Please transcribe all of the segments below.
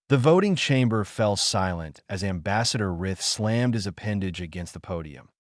The voting chamber fell silent as Ambassador Rith slammed his appendage against the podium.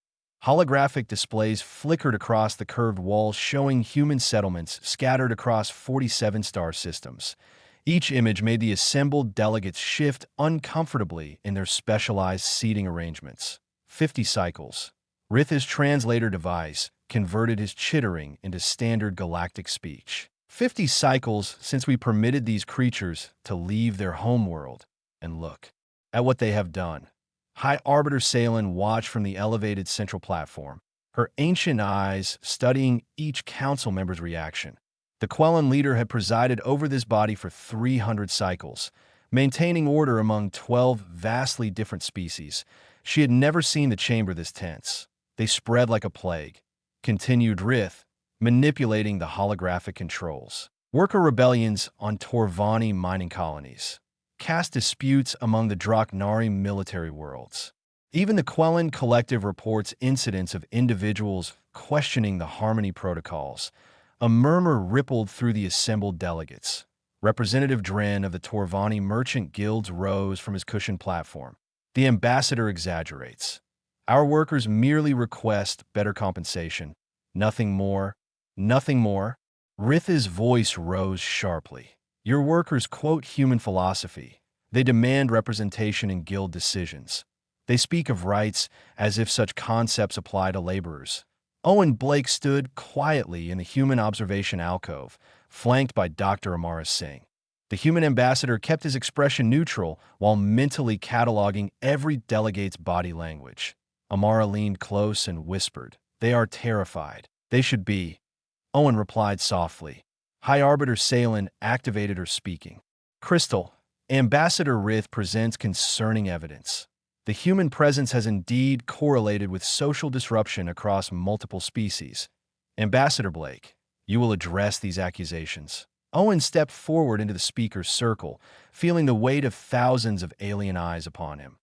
Holographic displays flickered across the curved walls showing human settlements scattered across 47 star systems. Each image made the assembled delegates shift uncomfortably in their specialized seating arrangements. 50 cycles. Rith's translator device converted his chittering into standard galactic speech. 50 cycles since we permitted these creatures to leave their homeworld, and look at what they have done. High Arbiter Salen watched from the elevated central platform, her ancient eyes studying each council member's reaction. The Quellan leader had presided over this body for 300 cycles, maintaining order among 12 vastly different species. She had never seen the chamber this tense. They spread like a plague, continued Rith, manipulating the holographic controls. Worker rebellions on Torvani mining colonies. Cast disputes among the Draknari military worlds. Even the Quellan Collective reports incidents of individuals questioning the Harmony protocols. A murmur rippled through the assembled delegates. Representative Dren of the Torvani Merchant Guilds rose from his cushioned platform. The ambassador exaggerates. Our workers merely request better compensation. Nothing more. Nothing more. Rith's voice rose sharply. Your workers quote human philosophy. They demand representation in guild decisions. They speak of rights as if such concepts apply to laborers. Owen Blake stood quietly in the human observation alcove, flanked by Dr. Amara Singh. The human ambassador kept his expression neutral while mentally cataloging every delegate's body language. Amara leaned close and whispered, "They are terrified. They should be." Owen replied softly. High Arbiter Salen activated her speaking. Crystal, Ambassador Rith presents concerning evidence. The human presence has indeed correlated with social disruption across multiple species. Ambassador Blake, you will address these accusations. Owen stepped forward into the speaker's circle, feeling the weight of thousands of alien eyes upon him.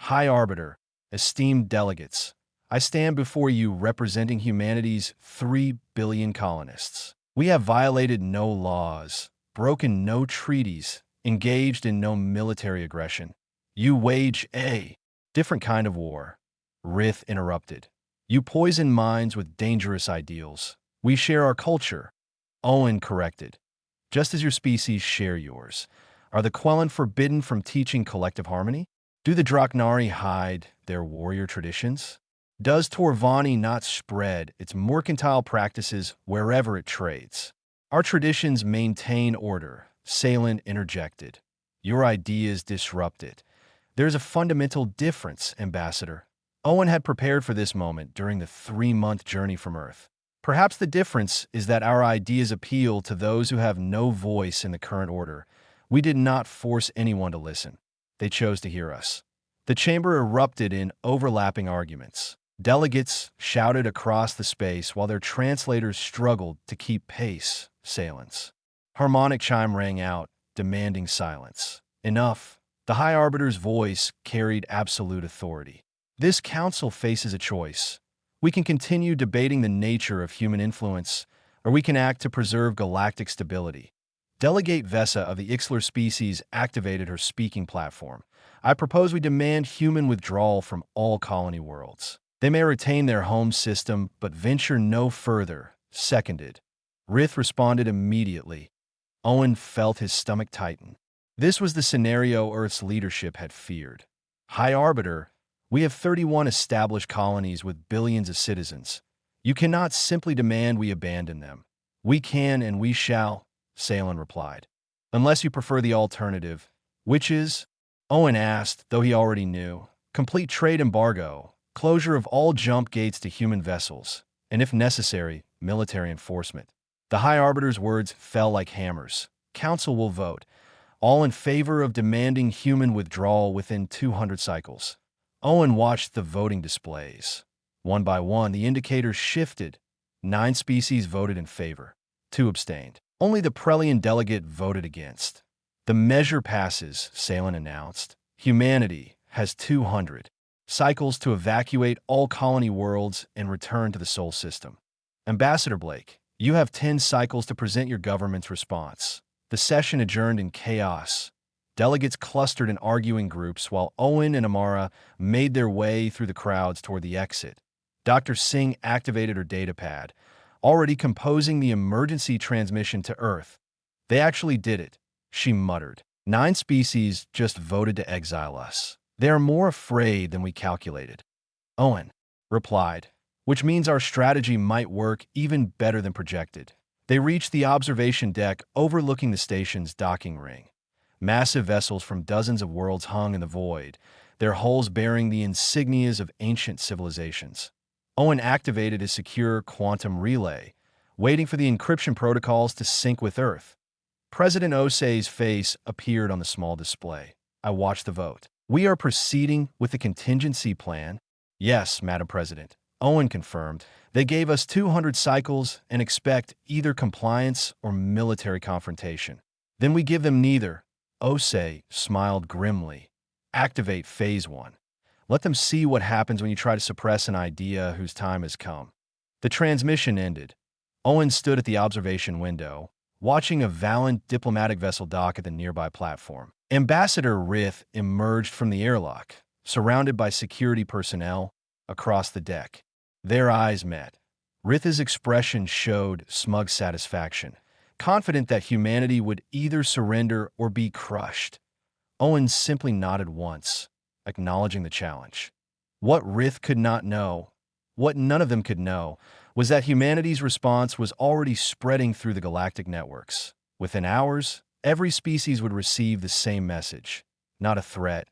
High Arbiter, esteemed delegates, I stand before you representing humanity's 3 billion colonists. We have violated no laws, broken no treaties, engaged in no military aggression. You wage a different kind of war. Rith interrupted. You poison minds with dangerous ideals. We share our culture. Owen corrected. Just as your species share yours. Are the Quellan forbidden from teaching collective harmony? Do the Draknari hide their warrior traditions? Does Torvani not spread its mercantile practices wherever it trades? Our traditions maintain order, Salen interjected. Your ideas disrupt it. There's a fundamental difference, Ambassador. Owen had prepared for this moment during the 3-month journey from Earth. Perhaps the difference is that our ideas appeal to those who have no voice in the current order. We did not force anyone to listen. They chose to hear us. The chamber erupted in overlapping arguments. Delegates shouted across the space while their translators struggled to keep pace. Salen's harmonic chime rang out, demanding silence. Enough. The High Arbiter's voice carried absolute authority. This council faces a choice. We can continue debating the nature of human influence, or we can act to preserve galactic stability. Delegate Vessa of the Ixtler species activated her speaking platform. I propose we demand human withdrawal from all colony worlds. They may retain their home system, but venture no further. Seconded. Rith responded immediately. Owen felt his stomach tighten. This was the scenario Earth's leadership had feared. High Arbiter, we have 31 established colonies with billions of citizens. You cannot simply demand we abandon them. We can and we shall, Salen replied. Unless you prefer the alternative, which is? Owen asked, though he already knew. Complete trade embargo, closure of all jump gates to human vessels, and if necessary, military enforcement. The High Arbiter's words fell like hammers. Council will vote, all in favor of demanding human withdrawal within 200 cycles. Owen watched the voting displays. One by one, the indicators shifted. 9 species voted in favor. 2 abstained. Only the Prelian delegate voted against. The measure passes, Salen announced. Humanity has 200 cycles to evacuate all colony worlds and return to the Sol system. Ambassador Blake, you have 10 cycles to present your government's response. The session adjourned in chaos. Delegates clustered in arguing groups while Owen and Amara made their way through the crowds toward the exit. Dr. Singh activated her datapad, already composing the emergency transmission to Earth. They actually did it, she muttered. 9 species just voted to exile us. They are more afraid than we calculated. Owen replied, which means our strategy might work even better than projected. They reached the observation deck overlooking the station's docking ring. Massive vessels from dozens of worlds hung in the void, their hulls bearing the insignias of ancient civilizations. Owen activated his secure quantum relay, waiting for the encryption protocols to sync with Earth. President Osei's face appeared on the small display. I watched the vote. We are proceeding with the contingency plan. Yes, Madam President, Owen confirmed. They gave us 200 cycles and expect either compliance or military confrontation. Then we give them neither. Osei smiled grimly. Activate Phase 1. Let them see what happens when you try to suppress an idea whose time has come. The transmission ended. Owen stood at the observation window, watching a Valiant diplomatic vessel dock at the nearby platform. Ambassador Rith emerged from the airlock, surrounded by security personnel across the deck. Their eyes met. Rith's expression showed smug satisfaction, confident that humanity would either surrender or be crushed. Owen simply nodded once, acknowledging the challenge. What Rith could not know, what none of them could know, was that humanity's response was already spreading through the galactic networks. Within hours, every species would receive the same message. Not a threat,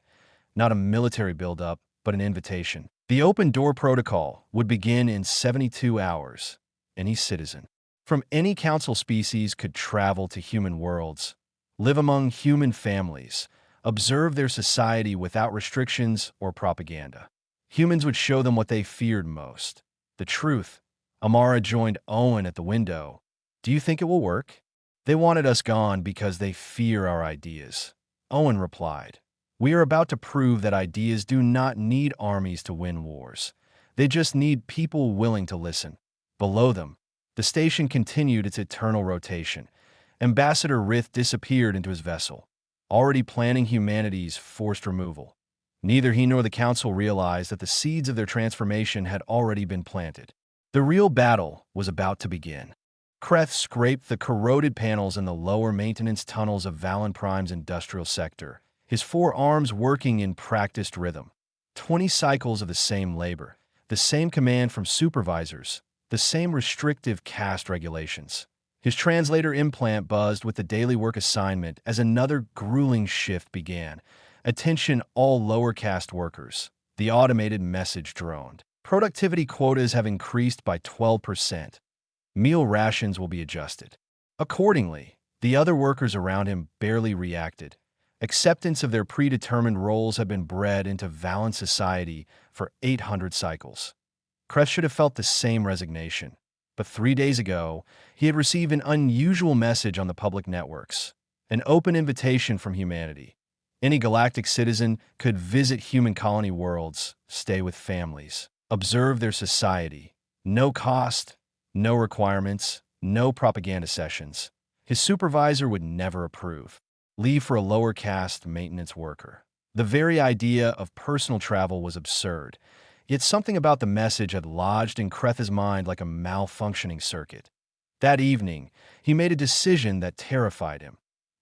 not a military buildup, but an invitation. The open door protocol would begin in 72 hours. Any citizen from any council species could travel to human worlds, live among human families, observe their society without restrictions or propaganda. Humans would show them what they feared most, the truth. Amara joined Owen at the window. Do you think it will work? They wanted us gone because they fear our ideas. Owen replied, we are about to prove that ideas do not need armies to win wars. They just need people willing to listen. Below them, the station continued its eternal rotation. Ambassador Rith disappeared into his vessel, already planning humanity's forced removal. Neither he nor the council realized that the seeds of their transformation had already been planted. The real battle was about to begin. Kreth scraped the corroded panels in the lower maintenance tunnels of Valen Prime's industrial sector, his 4 arms working in practiced rhythm. 20 cycles of the same labor, the same command from supervisors, the same restrictive caste regulations. His translator implant buzzed with the daily work assignment as another grueling shift began. Attention all lower caste workers. The automated message droned. Productivity quotas have increased by 12%. Meal rations will be adjusted. Accordingly, the other workers around him barely reacted. Acceptance of their predetermined roles had been bred into Valen society for 800 cycles. Kreth should have felt the same resignation. But 3 days ago, he had received an unusual message on the public networks. An open invitation from humanity. Any galactic citizen could visit human colony worlds, stay with families, observe their society. No cost, no requirements, no propaganda sessions. His supervisor would never approve. Leave for a lower caste maintenance worker. The very idea of personal travel was absurd. Yet something about the message had lodged in Kreth's mind like a malfunctioning circuit. That evening, he made a decision that terrified him.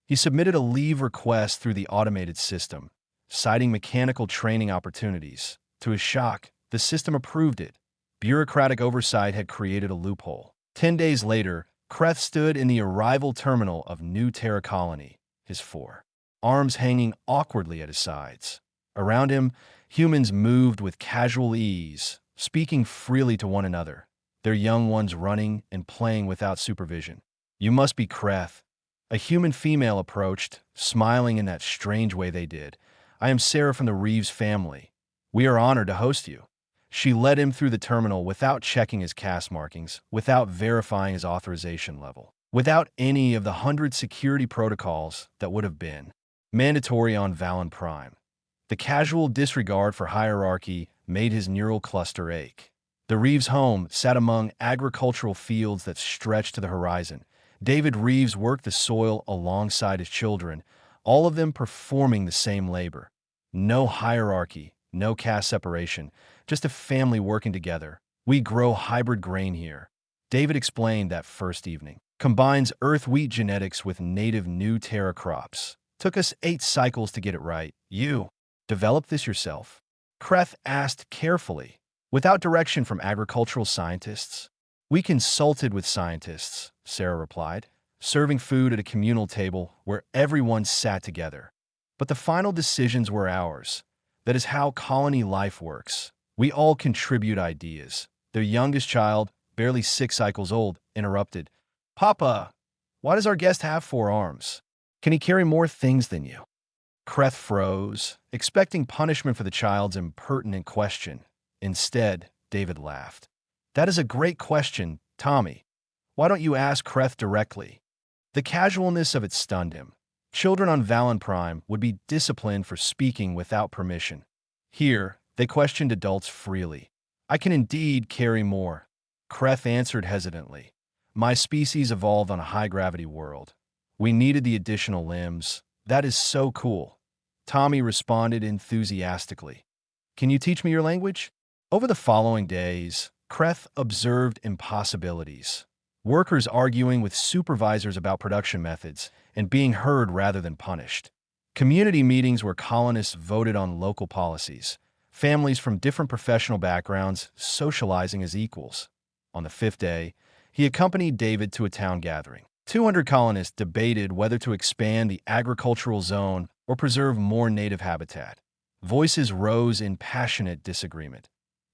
He submitted a leave request through the automated system, citing mechanical training opportunities. To his shock, the system approved it. Bureaucratic oversight had created a loophole. 10 days later, Kreth stood in the arrival terminal of New Terra Colony, his 4 arms hanging awkwardly at his sides. Around him, humans moved with casual ease, speaking freely to one another, their young ones running and playing without supervision. You must be Kreth. A human female approached, smiling in that strange way they did. I am Sarah from the Reeves family. We are honored to host you. She led him through the terminal without checking his caste markings, without verifying his authorization level, without any of the 100 security protocols that would have been mandatory on Valen Prime. The casual disregard for hierarchy made his neural cluster ache. The Reeves home sat among agricultural fields that stretched to the horizon. David Reeves worked the soil alongside his children, all of them performing the same labor. No hierarchy, no caste separation, just a family working together. We grow hybrid grain here. David explained that first evening. Combines earth wheat genetics with native new Terra crops. Took us 8 cycles to get it right. You developed this yourself? Kreth asked carefully. Without direction from agricultural scientists? We consulted with scientists, Sarah replied, serving food at a communal table where everyone sat together. But the final decisions were ours. That is how colony life works. We all contribute ideas. Their youngest child, barely 6 cycles old, interrupted. Papa, why does our guest have 4 arms? Can he carry more things than you? Kreth froze, expecting punishment for the child's impertinent question. Instead, David laughed. That is a great question, Tommy. Why don't you ask Kreth directly? The casualness of it stunned him. Children on Valen Prime would be disciplined for speaking without permission. Here, they questioned adults freely. I can indeed carry more. Kreth answered hesitantly. My species evolved on a high-gravity world. We needed the additional limbs. That is so cool. Tommy responded enthusiastically. Can you teach me your language? Over the following days, Kreth observed impossibilities. Workers arguing with supervisors about production methods and being heard rather than punished. Community meetings where colonists voted on local policies. Families from different professional backgrounds socializing as equals. On the 5th day, he accompanied David to a town gathering. 200 colonists debated whether to expand the agricultural zone or preserve more native habitat. Voices rose in passionate disagreement.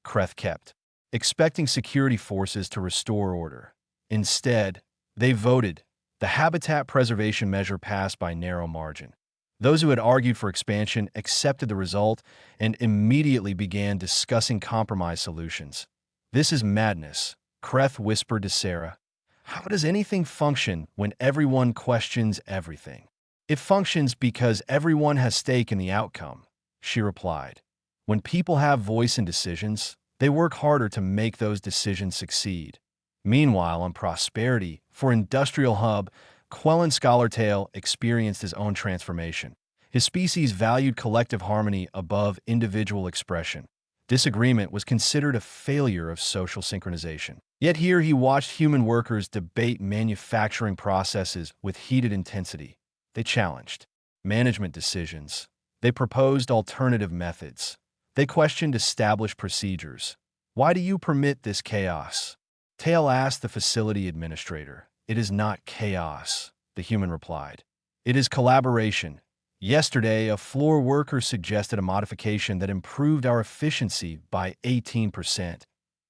Kreth kept expecting security forces to restore order. Instead, they voted. The habitat preservation measure passed by narrow margin. Those who had argued for expansion accepted the result and immediately began discussing compromise solutions. This is madness, Kreth whispered to Sarah. How does anything function when everyone questions everything? It functions because everyone has stake in the outcome, she replied. When people have voice in decisions, they work harder to make those decisions succeed. Meanwhile, on Prosperity, for Industrial Hub, Quellen Scholartail experienced his own transformation. His species valued collective harmony above individual expression. Disagreement was considered a failure of social synchronization. Yet here he watched human workers debate manufacturing processes with heated intensity. They challenged management decisions. They proposed alternative methods. They questioned established procedures. Why do you permit this chaos? Tail asked the facility administrator. It is not chaos, the human replied. It is collaboration. Yesterday, a floor worker suggested a modification that improved our efficiency by 18%.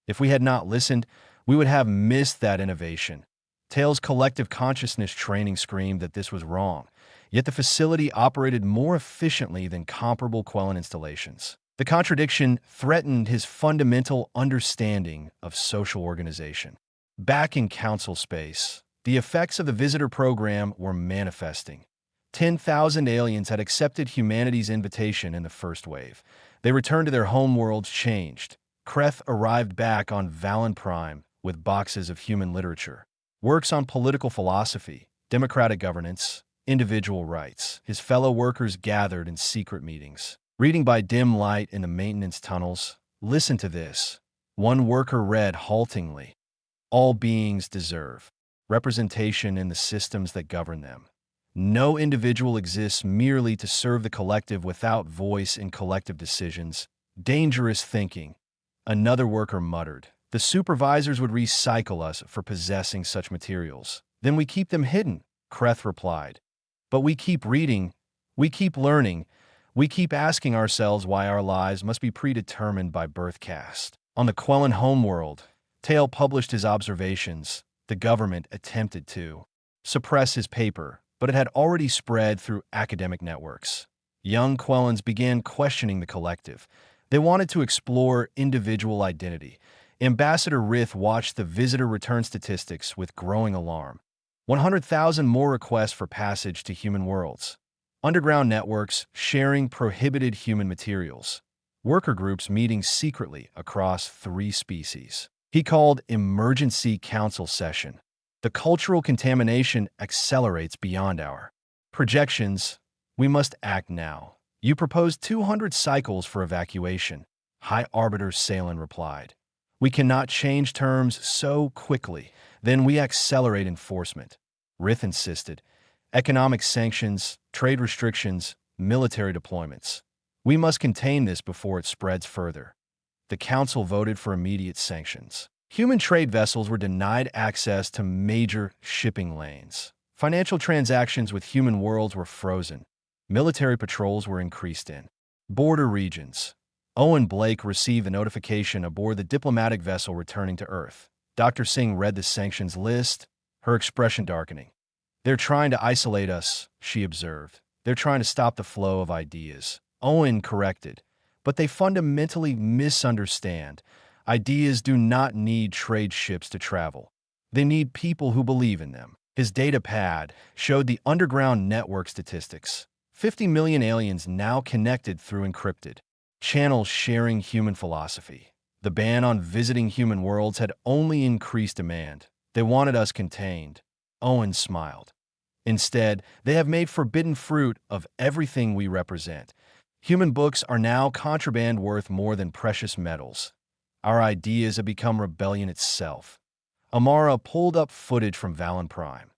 If we had not listened, we would have missed that innovation. Tail's collective consciousness training screamed that this was wrong, yet the facility operated more efficiently than comparable Quellen installations. The contradiction threatened his fundamental understanding of social organization. Back in council space, the effects of the visitor program were manifesting. 10,000 aliens had accepted humanity's invitation in the first wave. They returned to their homeworlds changed. Kreth arrived back on Valen Prime with boxes of human literature. Works on political philosophy, democratic governance, individual rights. His fellow workers gathered in secret meetings. Reading by dim light in the maintenance tunnels. Listen to this. One worker read haltingly. All beings deserve representation in the systems that govern them. No individual exists merely to serve the collective without voice in collective decisions. Dangerous thinking. Another worker muttered. The supervisors would recycle us for possessing such materials. Then we keep them hidden, Kreth replied. But we keep reading. We keep learning. We keep asking ourselves why our lives must be predetermined by birth caste. On the Quellen homeworld, Tail published his observations. The government attempted to suppress his paper, but it had already spread through academic networks. Young Quellens began questioning the collective. They wanted to explore individual identity. Ambassador Rith watched the visitor return statistics with growing alarm. 100,000 more requests for passage to human worlds. Underground networks sharing prohibited human materials. Worker groups meeting secretly across 3 species. He called emergency council session. The cultural contamination accelerates beyond our projections. We must act now. You proposed 200 cycles for evacuation. High Arbiter Salen replied. We cannot change terms so quickly. Then we accelerate enforcement. Rith insisted. Economic sanctions, trade restrictions, military deployments. We must contain this before it spreads further. The Council voted for immediate sanctions. Human trade vessels were denied access to major shipping lanes. Financial transactions with human worlds were frozen. Military patrols were increased in border regions. Owen Blake received a notification aboard the diplomatic vessel returning to Earth. Dr. Singh read the sanctions list, her expression darkening. They're trying to isolate us, she observed. They're trying to stop the flow of ideas. Owen corrected. But they fundamentally misunderstand. Ideas do not need trade ships to travel. They need people who believe in them. His data pad showed the underground network statistics. 50 million aliens now connected through encrypted channels sharing human philosophy. The ban on visiting human worlds had only increased demand. They wanted us contained. Owen smiled. Instead, they have made forbidden fruit of everything we represent. Human books are now contraband worth more than precious metals. Our ideas have become rebellion itself. Amara pulled up footage from Valen Prime.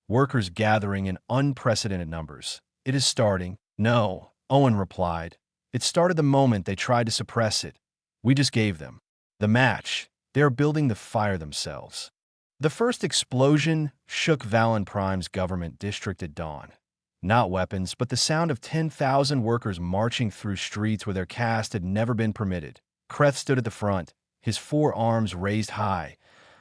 Workers gathering in unprecedented numbers. It is starting. No, Owen replied. It started the moment they tried to suppress it. We just gave them the match. They are building the fire themselves. The first explosion shook Valen Prime's government district at dawn. Not weapons, but the sound of 10,000 workers marching through streets where their caste had never been permitted. Kreth stood at the front, his four arms raised high,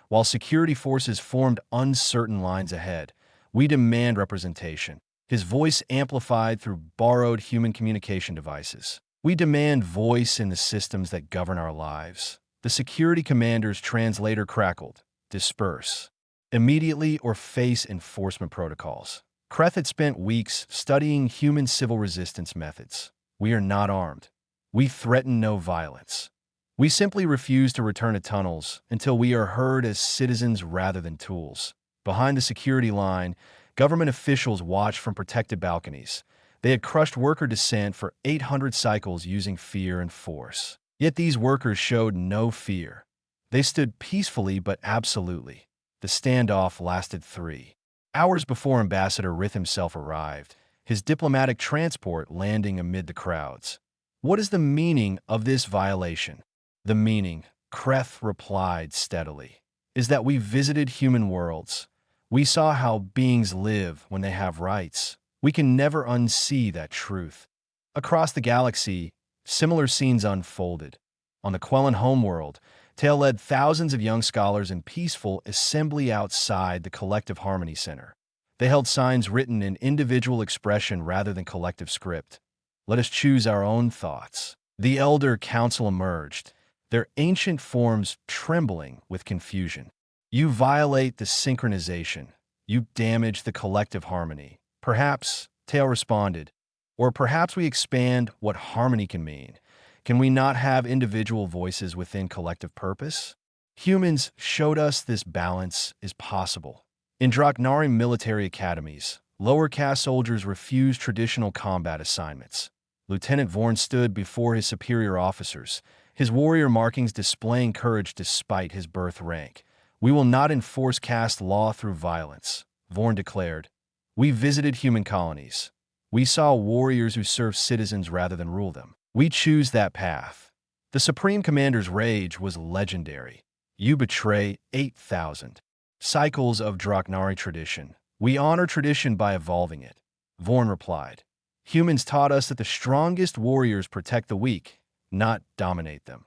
while security forces formed uncertain lines ahead. We demand representation. His voice amplified through borrowed human communication devices. We demand voice in the systems that govern our lives. The security commander's translator crackled. Disperse. Immediately or face enforcement protocols. Kreth had spent weeks studying human civil resistance methods. We are not armed. We threaten no violence. We simply refuse to return to tunnels until we are heard as citizens rather than tools. Behind the security line, government officials watched from protected balconies. They had crushed worker dissent for 800 cycles using fear and force. Yet these workers showed no fear. They stood peacefully but absolutely. The standoff lasted 3 hours before Ambassador Rith himself arrived, his diplomatic transport landing amid the crowds. What is the meaning of this violation? The meaning, Kreth replied steadily, is that we visited human worlds. We saw how beings live when they have rights. We can never unsee that truth. Across the galaxy, similar scenes unfolded. On the Quellan homeworld, Tail led thousands of young scholars in peaceful assembly outside the Collective Harmony Center. They held signs written in individual expression rather than collective script. Let us choose our own thoughts. The Elder Council emerged, their ancient forms trembling with confusion. You violate the synchronization. You damage the collective harmony. Perhaps, Tail responded, or perhaps we expand what harmony can mean. Can we not have individual voices within collective purpose? Humans showed us this balance is possible. In Draknari military academies, lower caste soldiers refused traditional combat assignments. Lieutenant Vorn stood before his superior officers, his warrior markings displaying courage despite his birth rank. We will not enforce caste law through violence, Vorn declared. We visited human colonies. We saw warriors who serve citizens rather than rule them. We choose that path. The Supreme Commander's rage was legendary. You betray 8,000 cycles of Draknari tradition. We honor tradition by evolving it, Vorn replied. Humans taught us that the strongest warriors protect the weak, not dominate them.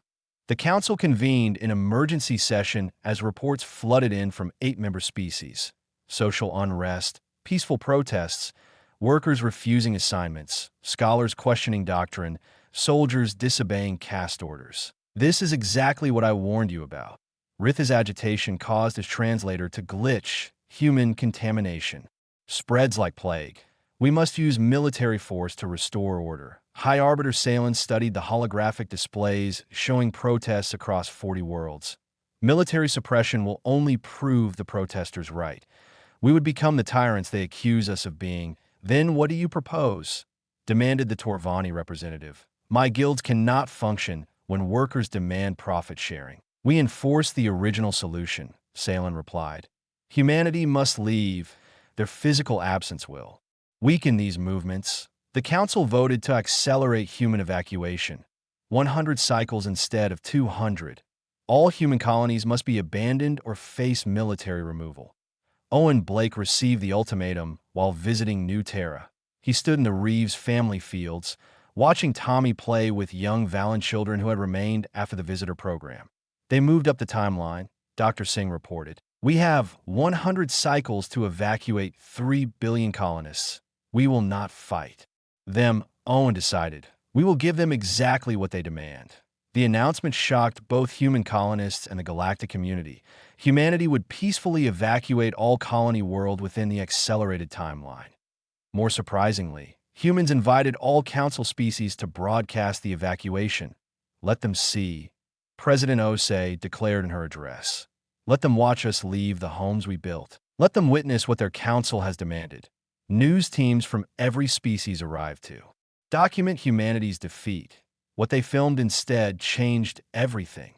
The Council convened an emergency session as reports flooded in from 8-member species. Social unrest, peaceful protests, workers refusing assignments, scholars questioning doctrine, soldiers disobeying caste orders. This is exactly what I warned you about. Rith's agitation caused his translator to glitch. Human contamination spreads like plague. We must use military force to restore order. High Arbiter Salen studied the holographic displays showing protests across 40 worlds. Military suppression will only prove the protesters right. We would become the tyrants they accuse us of being. Then what do you propose? demanded the Torvani representative. My guilds cannot function when workers demand profit sharing. We enforce the original solution, Salen replied. Humanity must leave. Their physical absence will weaken these movements. The council voted to accelerate human evacuation, 100 cycles instead of 200. All human colonies must be abandoned or face military removal. Owen Blake received the ultimatum while visiting New Terra. He stood in the Reeves family fields, watching Tommy play with young Valen children who had remained after the visitor program. They moved up the timeline, Dr. Singh reported. We have 100 cycles to evacuate 3 billion colonists. We will not fight them, Owen decided. We will give them exactly what they demand. The announcement shocked both human colonists and the galactic community. Humanity would peacefully evacuate all colony world within the accelerated timeline. More surprisingly, humans invited all council species to broadcast the evacuation. Let them see, President Osei declared in her address. Let them watch us leave the homes we built. Let them witness what their council has demanded. News teams from every species arrived to document humanity's defeat. What they filmed instead changed everything.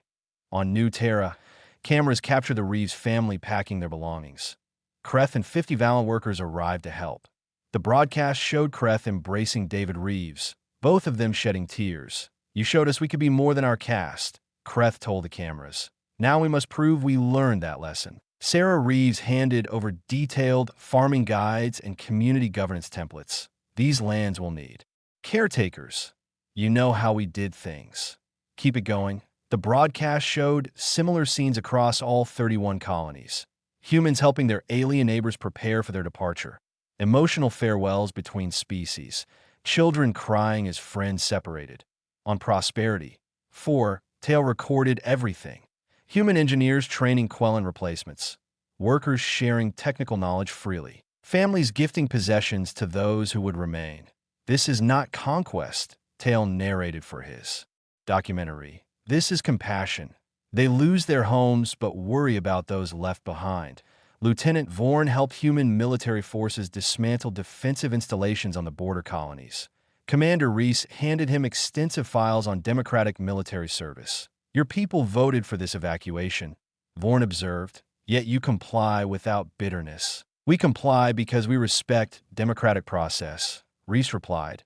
On New Terra, cameras captured the Reeves family packing their belongings. Kreth and 50 Valen workers arrived to help. The broadcast showed Kreth embracing David Reeves, both of them shedding tears. You showed us we could be more than our cast, Kreth told the cameras. Now we must prove we learned that lesson. Sarah Reeves handed over detailed farming guides and community governance templates. These lands will need caretakers. You know how we did things. Keep it going. The broadcast showed similar scenes across all 31 colonies. Humans helping their alien neighbors prepare for their departure. Emotional farewells between species. Children crying as friends separated. On Prosperity, 4, Tale recorded everything. Human engineers training Quellen replacements. Workers sharing technical knowledge freely. Families gifting possessions to those who would remain. This is not conquest, Tale narrated for his documentary. This is compassion. They lose their homes but worry about those left behind. Lieutenant Vorn helped human military forces dismantle defensive installations on the border colonies. Commander Reese handed him extensive files on democratic military service. Your people voted for this evacuation, Vorn observed, yet you comply without bitterness. We comply because we respect democratic process, Reese replied,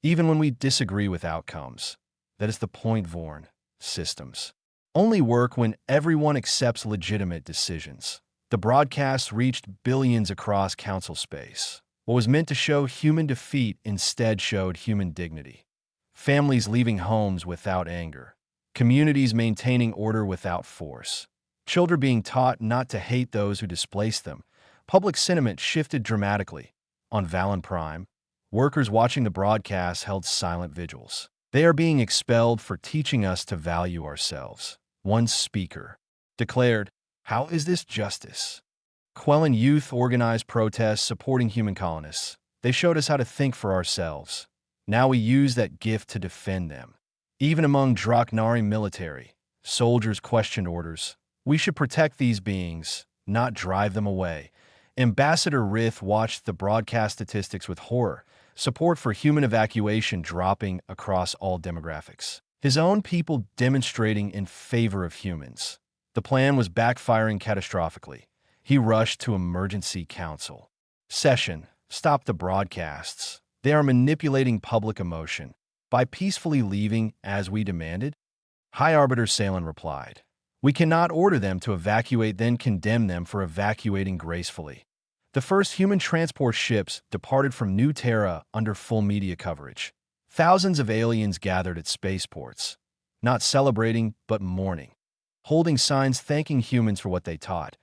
even when we disagree with outcomes. That is the point, Vorn. Systems only work when everyone accepts legitimate decisions. The broadcast reached billions across council space. What was meant to show human defeat instead showed human dignity. Families leaving homes without anger. Communities maintaining order without force. Children being taught not to hate those who displaced them. Public sentiment shifted dramatically. On Valen Prime, workers watching the broadcast held silent vigils. They are being expelled for teaching us to value ourselves, one speaker declared. How is this justice? Quellen youth organized protests supporting human colonists. They showed us how to think for ourselves. Now we use that gift to defend them. Even among Draknari military, soldiers questioned orders. We should protect these beings, not drive them away. Ambassador Rith watched the broadcast statistics with horror, support for human evacuation dropping across all demographics. His own people demonstrating in favor of humans. The plan was backfiring catastrophically. He rushed to emergency council. Session, stop the broadcasts. They are manipulating public emotion. By peacefully leaving as we demanded? High Arbiter Salen replied. We cannot order them to evacuate then condemn them for evacuating gracefully. The first human transport ships departed from New Terra under full media coverage. Thousands of aliens gathered at spaceports, not celebrating but mourning, holding signs thanking humans for what they taught.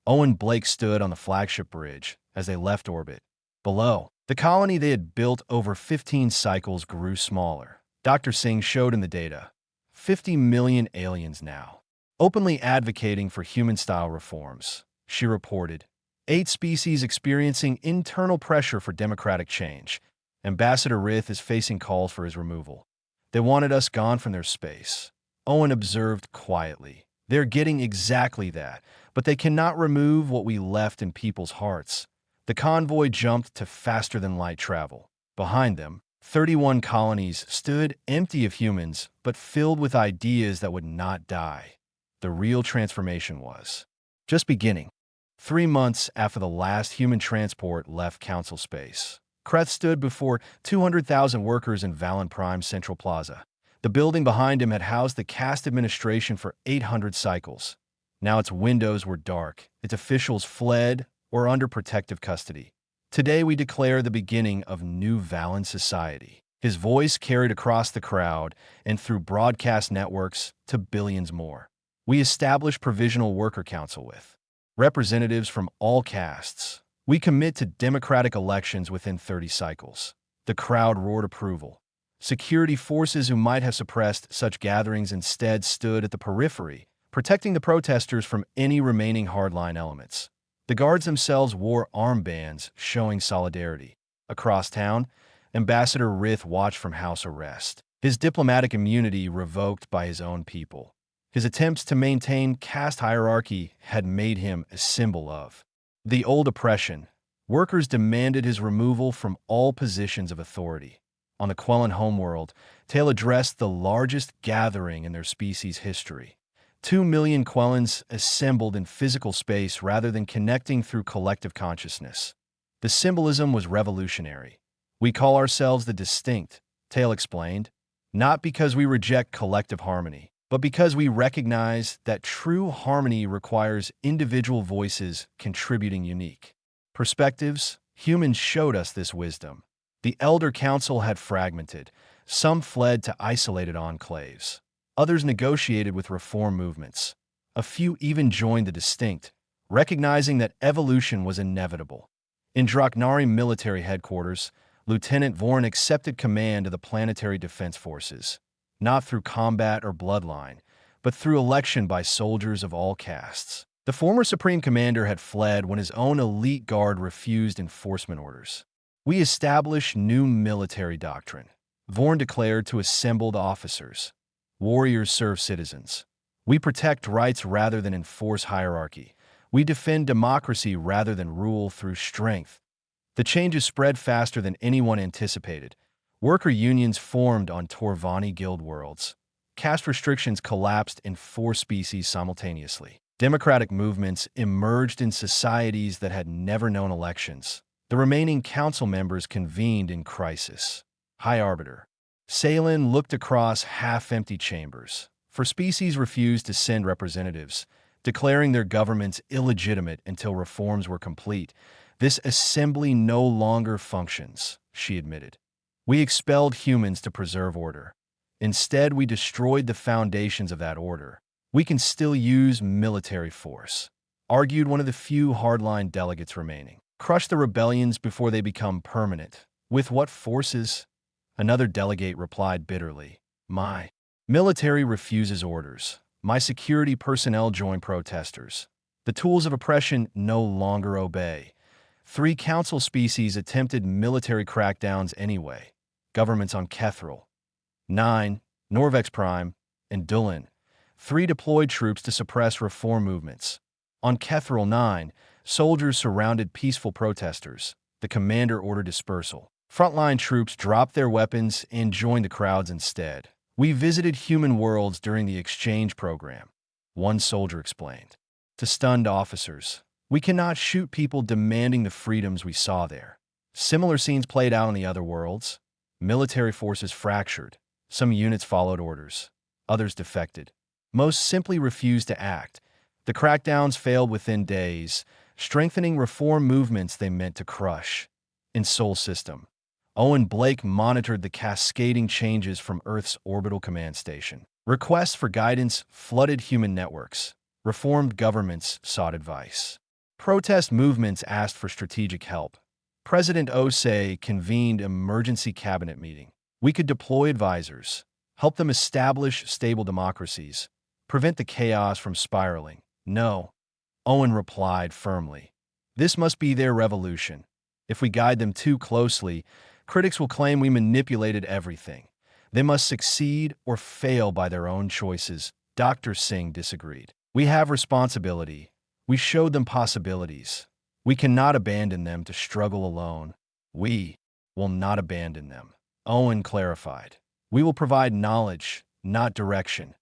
Owen Blake stood on the flagship bridge as they left orbit. Below, the colony they had built over 15 cycles grew smaller. Dr. Singh showed in the data, 50 million aliens now, openly advocating for human-style reforms. She reported, 8 species experiencing internal pressure for democratic change. Ambassador Rith is facing calls for his removal. They wanted us gone from their space. Owen observed quietly. They're getting exactly that, but they cannot remove what we left in people's hearts. The convoy jumped to faster-than-light travel. Behind them, 31 colonies stood empty of humans, but filled with ideas that would not die. The real transformation was just beginning. 3 months after the last human transport left Council space, Kreth stood before 200,000 workers in Valen Prime Central Plaza. The building behind him had housed the cast administration for 800 cycles. Now its windows were dark, its officials fled or under protective custody. Today we declare the beginning of New Valen society. His voice carried across the crowd and through broadcast networks to billions more. We establish Provisional Worker Council with representatives from all castes. We commit to democratic elections within 30 cycles. The crowd roared approval. Security forces who might have suppressed such gatherings instead stood at the periphery, protecting the protesters from any remaining hardline elements. The guards themselves wore armbands showing solidarity. Across town, Ambassador Rith watched from house arrest, his diplomatic immunity revoked by his own people. His attempts to maintain caste hierarchy had made him a symbol of the old oppression. Workers demanded his removal from all positions of authority. On the Quellan homeworld, Tail addressed the largest gathering in their species' history. 2 million Quellans assembled in physical space rather than connecting through collective consciousness. The symbolism was revolutionary. We call ourselves the Distinct, Tail explained, not because we reject collective harmony, but because we recognize that true harmony requires individual voices contributing unique perspectives. Humans showed us this wisdom. The Elder Council had fragmented. Some fled to isolated enclaves. Others negotiated with reform movements. A few even joined the Distinct, recognizing that evolution was inevitable. In Draknari military headquarters, Lieutenant Vorn accepted command of the Planetary Defense Forces, not through combat or bloodline, but through election by soldiers of all castes. The former Supreme Commander had fled when his own elite guard refused enforcement orders. We establish new military doctrine. Vorn declared to assembled officers. Warriors serve citizens. We protect rights rather than enforce hierarchy. We defend democracy rather than rule through strength. The changes spread faster than anyone anticipated. Worker unions formed on Torvani guild worlds. Caste restrictions collapsed in 4 species simultaneously. Democratic movements emerged in societies that had never known elections. The remaining council members convened in crisis. High Arbiter Salen looked across half-empty chambers. For species refused to send representatives, declaring their governments illegitimate until reforms were complete. This assembly no longer functions, she admitted. We expelled humans to preserve order. Instead, we destroyed the foundations of that order. We can still use military force, argued one of the few hardline delegates remaining. Crush the rebellions before they become permanent. With what forces? Another delegate replied bitterly. My military refuses orders. My security personnel join protesters. The tools of oppression no longer obey. 3 council species attempted military crackdowns anyway. Governments on Kethril, 9, Norvex Prime, and Dulin. 3 deployed troops to suppress reform movements. On Kethril 9, soldiers surrounded peaceful protesters. The commander ordered dispersal. Frontline troops dropped their weapons and joined the crowds instead. We visited human worlds during the exchange program, one soldier explained. To stunned officers, we cannot shoot people demanding the freedoms we saw there. Similar scenes played out in the other worlds. Military forces fractured. Some units followed orders. Others defected. Most simply refused to act. The crackdowns failed within days, strengthening reform movements they meant to crush. In Sol System, Owen Blake monitored the cascading changes from Earth's orbital command station. Requests for guidance flooded human networks. Reformed governments sought advice. Protest movements asked for strategic help. President Osei convened an emergency cabinet meeting. We could deploy advisors, help them establish stable democracies, prevent the chaos from spiraling. No, Owen replied firmly. This must be their revolution. If we guide them too closely, critics will claim we manipulated everything. They must succeed or fail by their own choices. Dr. Singh disagreed. We have responsibility. We showed them possibilities. We cannot abandon them to struggle alone. We will not abandon them. Owen clarified. We will provide knowledge, not direction.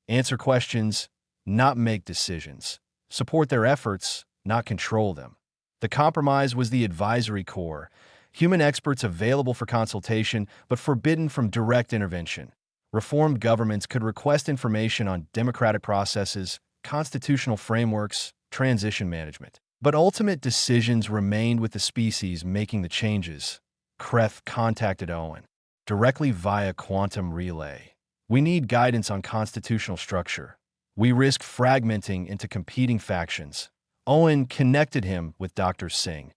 Answer questions, not make decisions. Support their efforts, not control them. The compromise was the advisory core, human experts available for consultation but forbidden from direct intervention. Reformed governments could request information on democratic processes, constitutional frameworks, transition management. But ultimate decisions remained with the species making the changes. Kreth contacted Owen directly via quantum relay. We need guidance on constitutional structure. We risk fragmenting into competing factions. Owen connected him with Dr. Singh.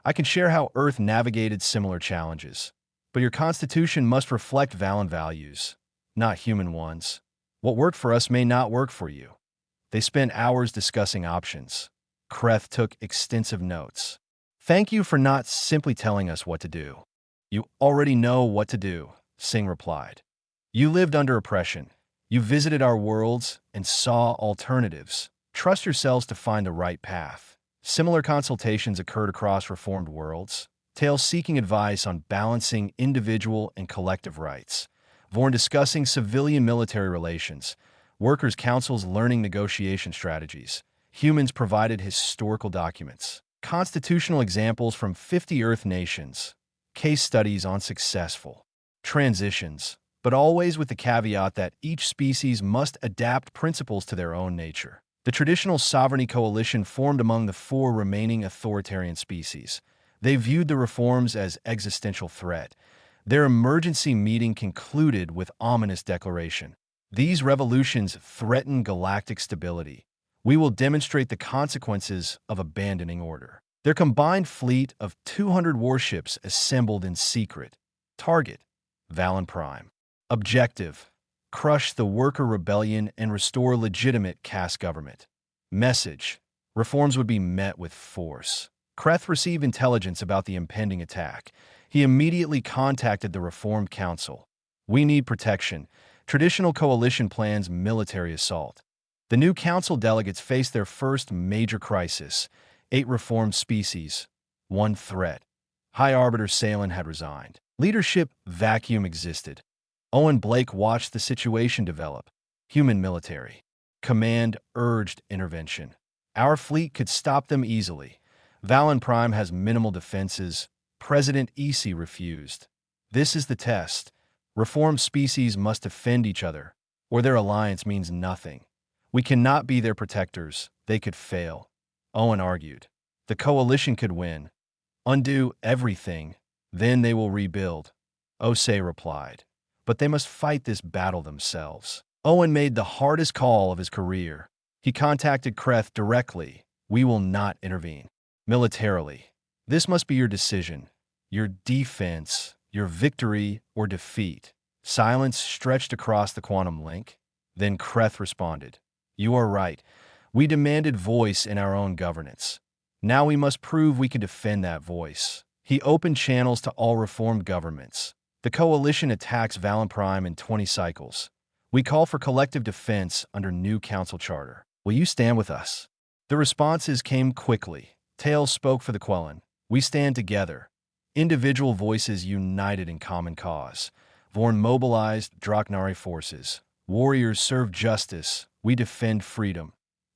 I can share how Earth navigated similar challenges. But your constitution must reflect Valen values, not human ones. What worked for us may not work for you. They spent hours discussing options. Kreth took extensive notes. Thank you for not simply telling us what to do. You already know what to do, Singh replied. You lived under oppression. You visited our worlds and saw alternatives. Trust yourselves to find the right path. Similar consultations occurred across reformed worlds. Tales seeking advice on balancing individual and collective rights. Vorn discussing civilian-military relations. Workers' councils learning negotiation strategies. Humans provided historical documents. Constitutional examples from 50 Earth nations. Case studies on successful transitions, but always with the caveat that each species must adapt principles to their own nature. The traditional sovereignty coalition formed among the 4 remaining authoritarian species. They viewed the reforms as existential threat. Their emergency meeting concluded with ominous declaration. These revolutions threaten galactic stability. We will demonstrate the consequences of abandoning order. Their combined fleet of 200 warships assembled in secret. Target: Valen Prime. Objective: crush the worker rebellion and restore legitimate caste government. Message: reforms would be met with force. Kreth received intelligence about the impending attack. He immediately contacted the Reformed Council. We need protection. Traditional coalition plans military assault. The new council delegates faced their first major crisis. 8 reformed species. 1 threat. High Arbiter Salen had resigned. Leadership vacuum existed. Owen Blake watched the situation develop. Human military. Command urged intervention. Our fleet could stop them easily. Valen Prime has minimal defenses. President Isi refused. This is the test. Reformed species must defend each other, or their alliance means nothing. We cannot be their protectors. They could fail. Owen argued. The coalition could win. Undo everything. Then they will rebuild. Osei replied. But they must fight this battle themselves. Owen made the hardest call of his career. He contacted Kreth directly. We will not intervene. Militarily. This must be your decision. Your defense, your victory, or defeat. Silence stretched across the quantum link. Then Kreth responded. You are right. We demanded voice in our own governance. Now we must prove we can defend that voice. He opened channels to all reformed governments. The coalition attacks Valen Prime in 20 cycles. We call for collective defense under new council charter. Will you stand with us? The responses came quickly. Tales spoke for the Quellan. We stand together. Individual voices united in common cause. Vorn mobilized Draknari forces. Warriors serve justice. We defend freedom.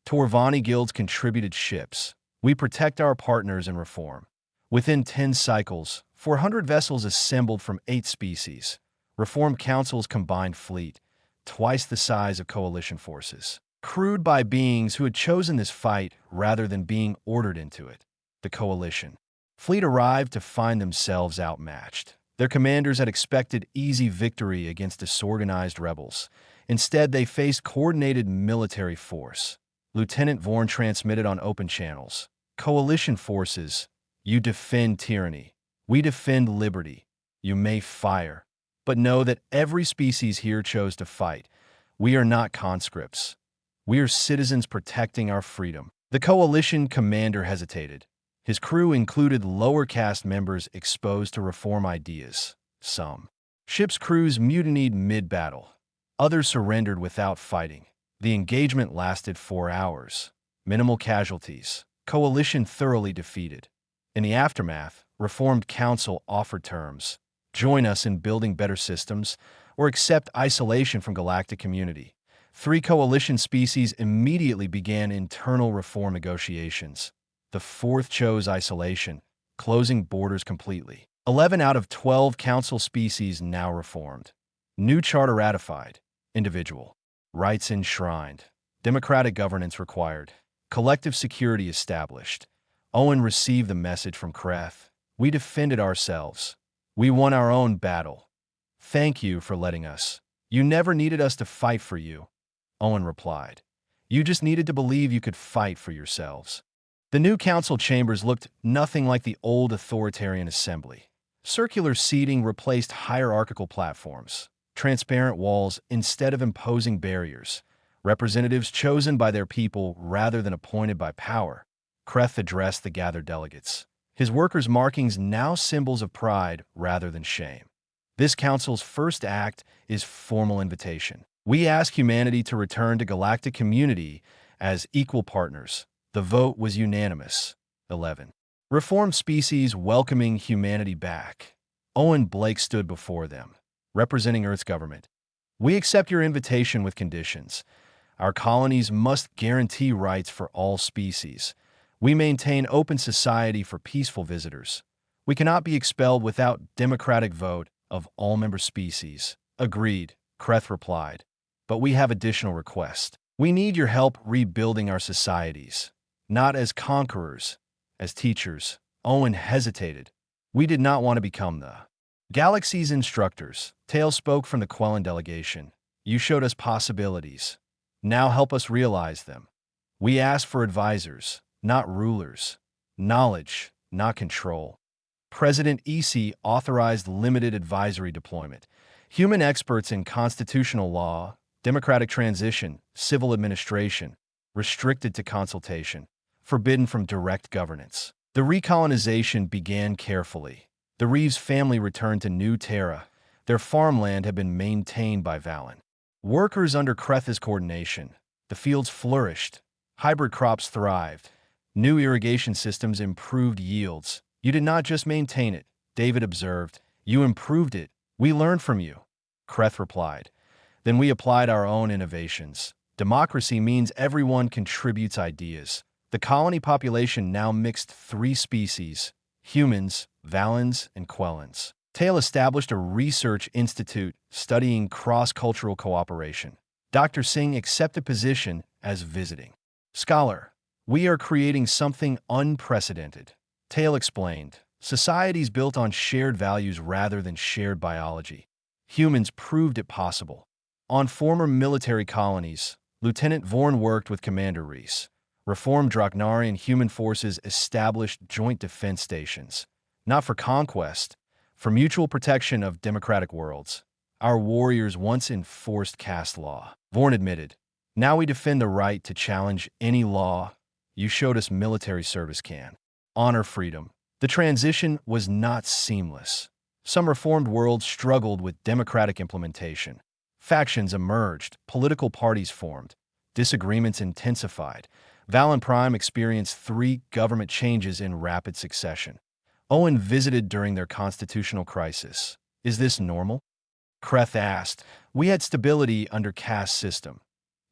Torvani guilds contributed ships. We protect our partners in reform. Within 10 cycles, 400 vessels assembled from 8 species. Reformed councils combined fleet, twice the size of coalition forces. Crewed by beings who had chosen this fight rather than being ordered into it. The coalition. Fleet arrived to find themselves outmatched. Their commanders had expected easy victory against disorganized rebels. Instead, they faced coordinated military force. Lieutenant Vorn transmitted on open channels. Coalition forces, you defend tyranny. We defend liberty. You may fire. But know that every species here chose to fight. We are not conscripts. We are citizens protecting our freedom. The coalition commander hesitated. His crew included lower caste members exposed to reform ideas. Some ships' crews mutinied mid-battle. Others surrendered without fighting. The engagement lasted 4 hours. Minimal casualties. Coalition thoroughly defeated. In the aftermath, Reformed Council offered terms. join us in building better systems, or accept isolation from galactic community. 3 coalition species immediately began internal reform negotiations. The 4th chose isolation, closing borders completely. 11 out of 12 council species now reformed. New charter ratified. Individual rights enshrined. Democratic governance required. Collective security established. Owen received the message from Kreth. We defended ourselves. We won our own battle. Thank you for letting us. You never needed us to fight for you. Owen replied. You just needed to believe you could fight for yourselves. The new council chambers looked nothing like the old authoritarian assembly. Circular seating replaced hierarchical platforms. Transparent walls instead of imposing barriers. Representatives chosen by their people rather than appointed by power. Kreth addressed the gathered delegates. His workers' markings now symbols of pride rather than shame. This council's first act is formal invitation. We ask humanity to return to galactic community as equal partners. The vote was unanimous. 11. Reformed species welcoming humanity back. Owen Blake stood before them, representing Earth's government. We accept your invitation with conditions. Our colonies must guarantee rights for all species. We maintain open society for peaceful visitors. We cannot be expelled without democratic vote of all member species. Agreed, Kreth replied. But we have additional requests. We need your help rebuilding our societies. Not as conquerors, as teachers. Owen hesitated. We did not want to become the galaxy's instructors. Tail spoke from the Quellan delegation. You showed us possibilities. Now help us realize them. We ask for advisors, not rulers. Knowledge, not control. President EC authorized limited advisory deployment. Human experts in constitutional law, democratic transition, civil administration, restricted to consultation, forbidden from direct governance. The recolonization began carefully. The Reeves family returned to New Terra. Their farmland had been maintained by Valen. Workers under Kreth's coordination. The fields flourished. Hybrid crops thrived. New irrigation systems improved yields. You did not just maintain it, David observed. You improved it. We learned from you. Kreth replied. Then we applied our own innovations. Democracy means everyone contributes ideas. The colony population now mixed 3 species, humans, Valens, and Quellans. Tail established a research institute studying cross-cultural cooperation. Dr. Singh accepted position as visiting scholar. We are creating something unprecedented. Tail explained. Societies built on shared values rather than shared biology. Humans proved it possible. On former military colonies, Lieutenant Vorn worked with Commander Reese. Reformed Draknarian human forces established joint defense stations, not for conquest, for mutual protection of democratic worlds. Our warriors once enforced caste law. Vorn admitted. Now we defend the right to challenge any law. You showed us military service can honor freedom. The transition was not seamless. Some reformed worlds struggled with democratic implementation. Factions emerged, political parties formed, disagreements intensified. Valen Prime experienced 3 government changes in rapid succession. Owen visited during their constitutional crisis. Is this normal? Kreth asked. We had stability under caste system.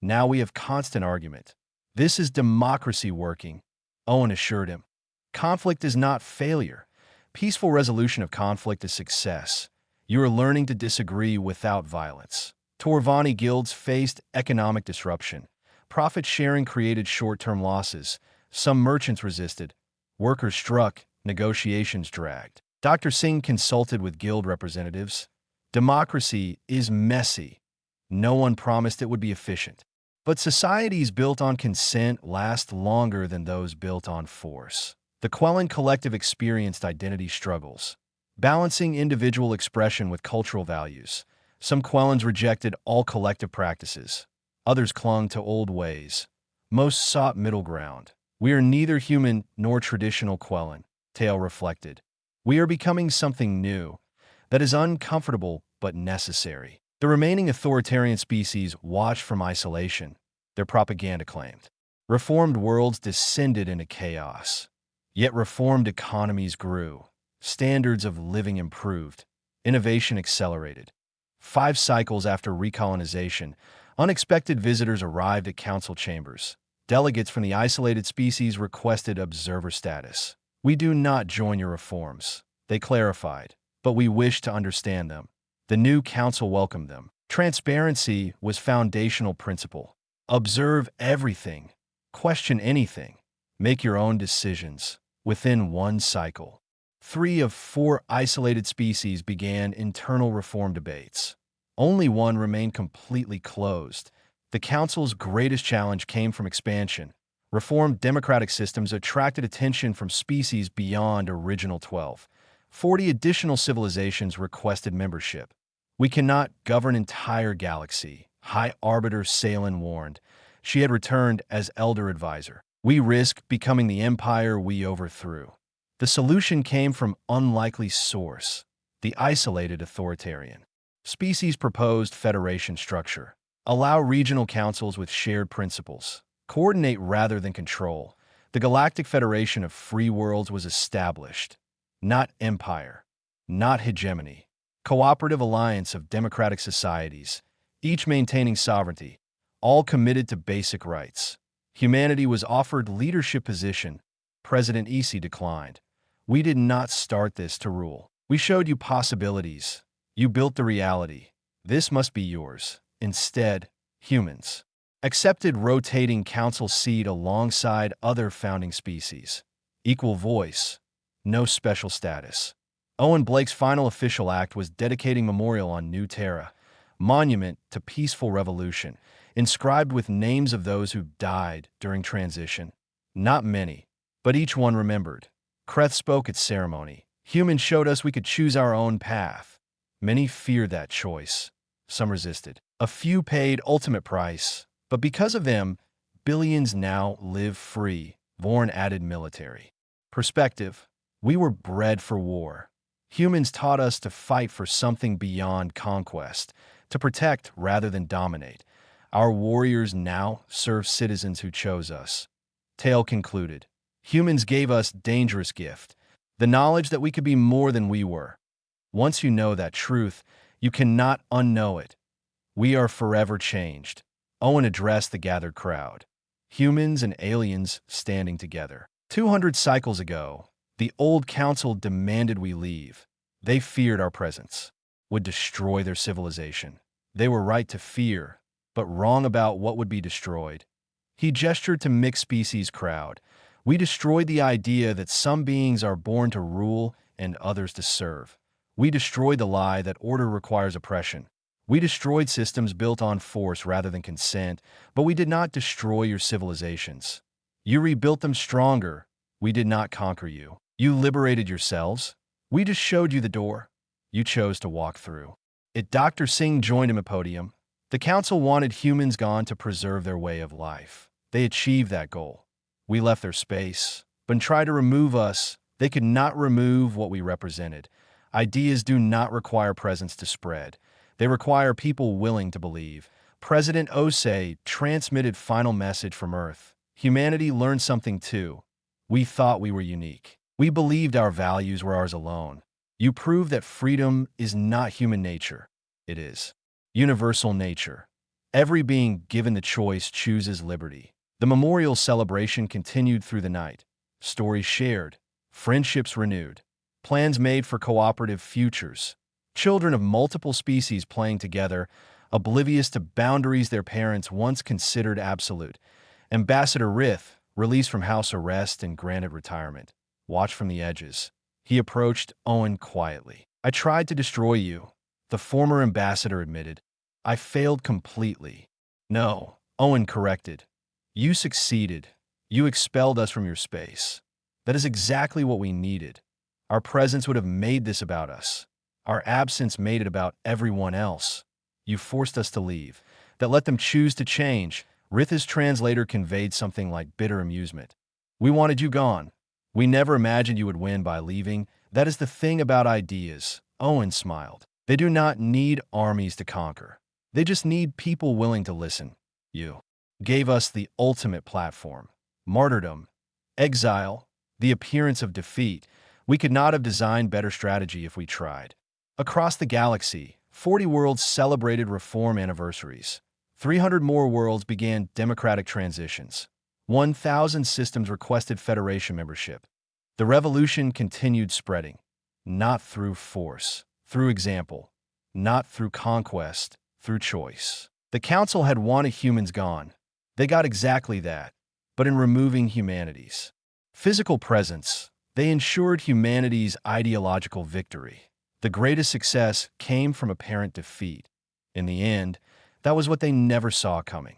Now we have constant argument. This is democracy working, Owen assured him. Conflict is not failure. Peaceful resolution of conflict is success. You are learning to disagree without violence. Torvani guilds faced economic disruption. Profit sharing created short-term losses. Some merchants resisted. Workers struck. Negotiations dragged. Dr. Singh consulted with guild representatives. Democracy is messy. No one promised it would be efficient. But societies built on consent last longer than those built on force. The Quellan collective experienced identity struggles, balancing individual expression with cultural values. Some Quellans rejected all collective practices. Others clung to old ways. Most sought middle ground. We are neither human nor traditional Quellan, Tail reflected. We are becoming something new that is uncomfortable but necessary. The remaining authoritarian species watched from isolation. Their propaganda claimed. Reformed worlds descended into chaos. Yet reformed economies grew. Standards of living improved. Innovation accelerated. 5 cycles after recolonization, unexpected visitors arrived at council chambers. Delegates from the isolated species requested observer status. "We do not join your reforms," they clarified, "but we wish to understand them." The new council welcomed them. Transparency was foundational principle. Observe everything. Question anything. Make your own decisions. Within 1 cycle, 3 of 4 isolated species began internal reform debates. Only 1 remained completely closed. The council's greatest challenge came from expansion. Reformed democratic systems attracted attention from species beyond original 12. 40 additional civilizations requested membership. "We cannot govern entire galaxy," High Arbiter Salen warned. She had returned as elder advisor. "We risk becoming the empire we overthrew." The solution came from unlikely source, the isolated authoritarian. Species proposed federation structure. Allow regional councils with shared principles. Coordinate rather than control. The Galactic Federation of Free Worlds was established. Not empire. Not hegemony. Cooperative alliance of democratic societies, each maintaining sovereignty, all committed to basic rights. Humanity was offered leadership position. President Isi declined. "We did not start this to rule. We showed you possibilities. You built the reality. This must be yours." Instead, humans accepted rotating council seat alongside other founding species. Equal voice, no special status. Owen Blake's final official act was dedicating memorial on New Terra, monument to peaceful revolution, inscribed with names of those who died during transition. Not many, but each one remembered. Kreth spoke at ceremony. "Humans showed us we could choose our own path." Many feared that choice. Some resisted. A few paid ultimate price, but because of them, billions now live free. Vorn added military perspective. "We were bred for war. Humans taught us to fight for something beyond conquest, to protect rather than dominate. Our warriors now serve citizens who chose us." Tale concluded. Humans gave us dangerous gift, the knowledge that we could be more than we were. Once you know that truth, you cannot unknow it. We are forever changed. Owen addressed the gathered crowd. Humans and aliens standing together. 200 cycles ago, the old council demanded we leave. They feared our presence would destroy their civilization. They were right to fear, but wrong about what would be destroyed. He gestured to mixed species crowd. "We destroyed the idea that some beings are born to rule and others to serve. We destroyed the lie that order requires oppression. We destroyed systems built on force rather than consent, but we did not destroy your civilizations. You rebuilt them stronger. We did not conquer you. You liberated yourselves. We just showed you the door. You chose to walk through it." Dr. Singh joined him at podium. The council wanted humans gone to preserve their way of life. They achieved that goal. We left their space, but tried to remove us. They could not remove what we represented. Ideas do not require presence to spread. They require people willing to believe. President Osei transmitted final message from Earth. Humanity learned something too. We thought we were unique. We believed our values were ours alone. You proved that freedom is not human nature. It is universal nature. Every being given the choice chooses liberty. The memorial celebration continued through the night. Stories shared, friendships renewed, plans made for cooperative futures. Children of multiple species playing together, oblivious to boundaries their parents once considered absolute. Ambassador Rith, released from house arrest and granted retirement, watched from the edges. He approached Owen quietly. "I tried to destroy you," the former ambassador admitted. "I failed completely." "No," Owen corrected. "You succeeded. You expelled us from your space. That is exactly what we needed. Our presence would have made this about us. Our absence made it about everyone else. You forced us to leave. That let them choose to change." Rith's translator conveyed something like bitter amusement. "We wanted you gone. We never imagined you would win by leaving. That is the thing about ideas." Owen smiled. "They do not need armies to conquer. They just need people willing to listen. You gave us the ultimate platform. Martyrdom, exile, the appearance of defeat. We could not have designed better strategy if we tried." Across the galaxy, 40 worlds celebrated reform anniversaries. 300 more worlds began democratic transitions. 1,000 systems requested Federation membership. The revolution continued spreading, not through force, through example, not through conquest, through choice. The Council had wanted humans gone. They got exactly that, but in removing humanity's physical presence, they ensured humanity's ideological victory. The greatest success came from apparent defeat. In the end, that was what they never saw coming.